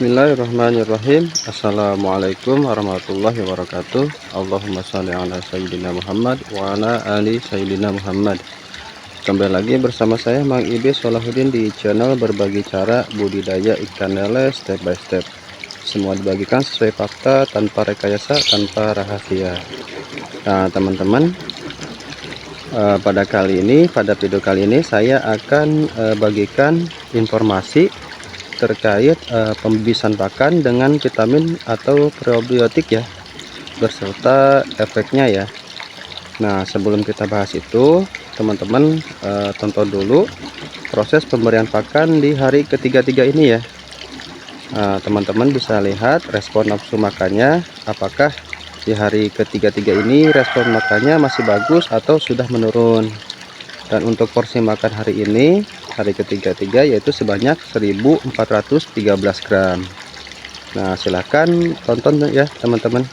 Bismillahirrahmanirrahim. Assalamualaikum warahmatullahi wabarakatuh. Allahumma sholli ala sayyidina Muhammad wa ala ali sayyidina Muhammad. Kembali lagi bersama saya Mang Ibe Solahuddin di channel berbagi cara budidaya ikan lele step by step. Semua dibagikan sesuai fakta, tanpa rekayasa, tanpa rahasia. Nah teman-teman, pada video kali ini saya akan bagikan informasi terkait pembibisan pakan dengan vitamin atau probiotik ya, beserta efeknya ya. Nah sebelum kita bahas itu, teman-teman tonton dulu proses pemberian pakan di hari ketiga ini ya. Teman-teman bisa lihat respon nafsu makannya, apakah di hari ketiga ini respon makannya masih bagus atau sudah menurun. Dan untuk porsi makan hari ini, hari ketiga yaitu sebanyak 1413 gram. Nah silahkan tonton ya teman-teman.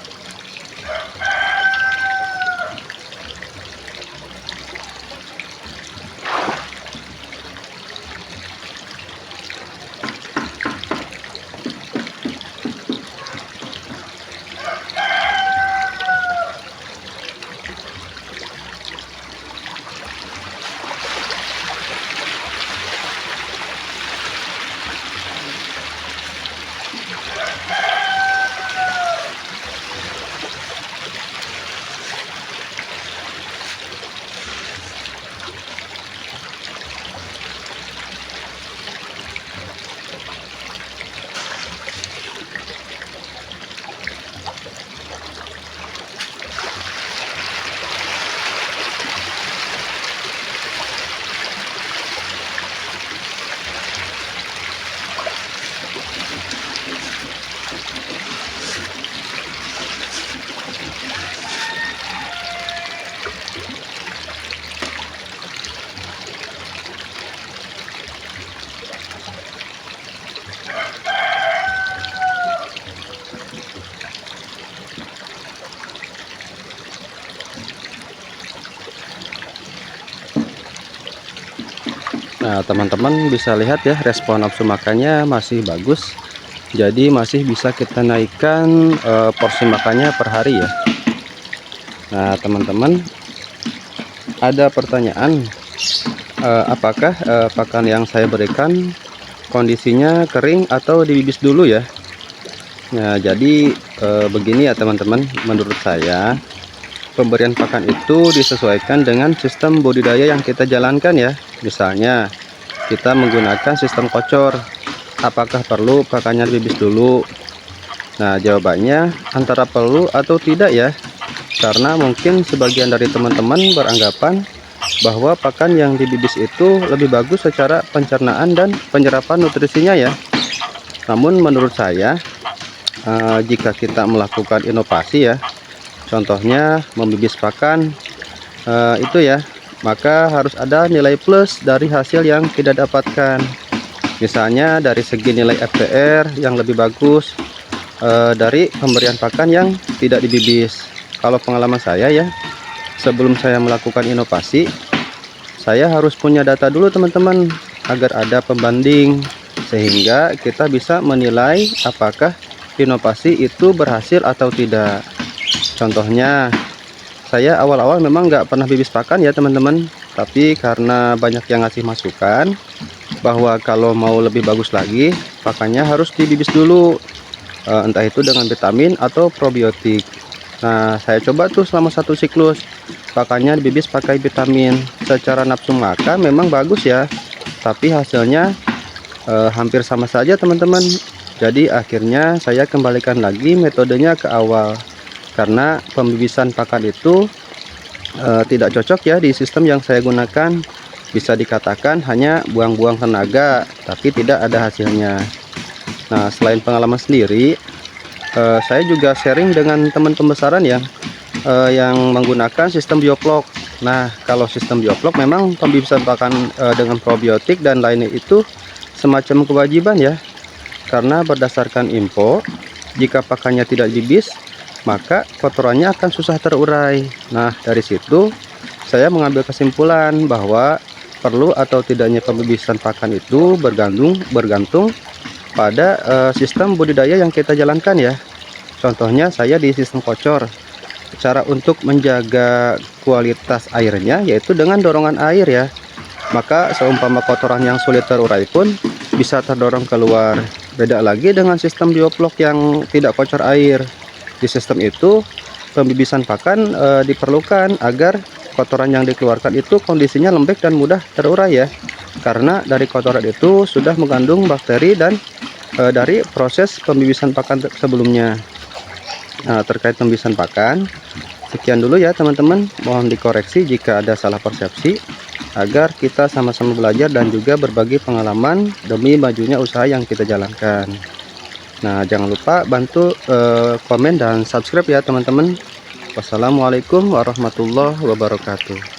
Nah teman-teman bisa lihat ya, respon nafsu makannya masih bagus, jadi masih bisa kita naikkan porsi makannya per hari ya. Nah teman-teman, ada pertanyaan, apakah pakan yang saya berikan kondisinya kering atau dibibis dulu ya. Nah jadi begini ya teman-teman, menurut saya pemberian pakan itu disesuaikan dengan sistem budidaya yang kita jalankan ya. Misalnya kita menggunakan sistem kocor, apakah perlu pakannya dibibis dulu? Nah jawabannya antara perlu atau tidak ya, karena mungkin sebagian dari teman-teman beranggapan bahwa pakan yang dibibis itu lebih bagus secara pencernaan dan penyerapan nutrisinya ya. Namun menurut saya, jika kita melakukan inovasi ya, contohnya membibis pakan itu ya, maka harus ada nilai plus dari hasil yang kita dapatkan. Misalnya dari segi nilai FTR yang lebih bagus dari pemberian pakan yang tidak dibibis. Kalau pengalaman saya ya, sebelum saya melakukan inovasi, saya harus punya data dulu teman-teman, agar ada pembanding, sehingga kita bisa menilai apakah inovasi itu berhasil atau tidak. Contohnya, saya awal-awal memang nggak pernah bibis pakan ya teman-teman, tapi karena banyak yang ngasih masukan bahwa kalau mau lebih bagus lagi, pakannya harus dibibis dulu, entah itu dengan vitamin atau probiotik. Nah saya coba tuh selama satu siklus, pakannya dibibis pakai vitamin. Secara nafsu makan memang bagus ya, tapi hasilnya hampir sama saja teman-teman. Jadi akhirnya saya kembalikan lagi metodenya ke awal, karena pembibisan pakan itu tidak cocok ya di sistem yang saya gunakan. Bisa dikatakan hanya buang-buang tenaga, tapi tidak ada hasilnya. Nah selain pengalaman sendiri, saya juga sharing dengan teman pembesaran yang menggunakan sistem bioflok. Nah kalau sistem bioflok memang pembibisan pakan dengan probiotik dan lainnya itu semacam kewajiban ya, karena berdasarkan info, jika pakannya tidak dibibis maka kotorannya akan susah terurai. Nah dari situ saya mengambil kesimpulan bahwa perlu atau tidaknya pembibisan pakan itu bergantung pada sistem budidaya yang kita jalankan ya. Contohnya saya di sistem kocor. Cara untuk menjaga kualitas airnya yaitu dengan dorongan air ya. Maka seumpama kotoran yang sulit terurai pun bisa terdorong keluar. Beda lagi dengan sistem bioflok yang tidak kocor air. Di sistem itu pembibisan pakan diperlukan agar kotoran yang dikeluarkan itu kondisinya lembek dan mudah terurai ya. Karena dari kotoran itu sudah mengandung bakteri dan dari proses pembibisan pakan sebelumnya. Nah, terkait pembibisan pakan, sekian dulu ya teman-teman. Mohon dikoreksi jika ada salah persepsi, agar kita sama-sama belajar dan juga berbagi pengalaman demi majunya usaha yang kita jalankan. Nah, jangan lupa bantu komen dan subscribe ya teman-teman. Wassalamualaikum warahmatullahi wabarakatuh.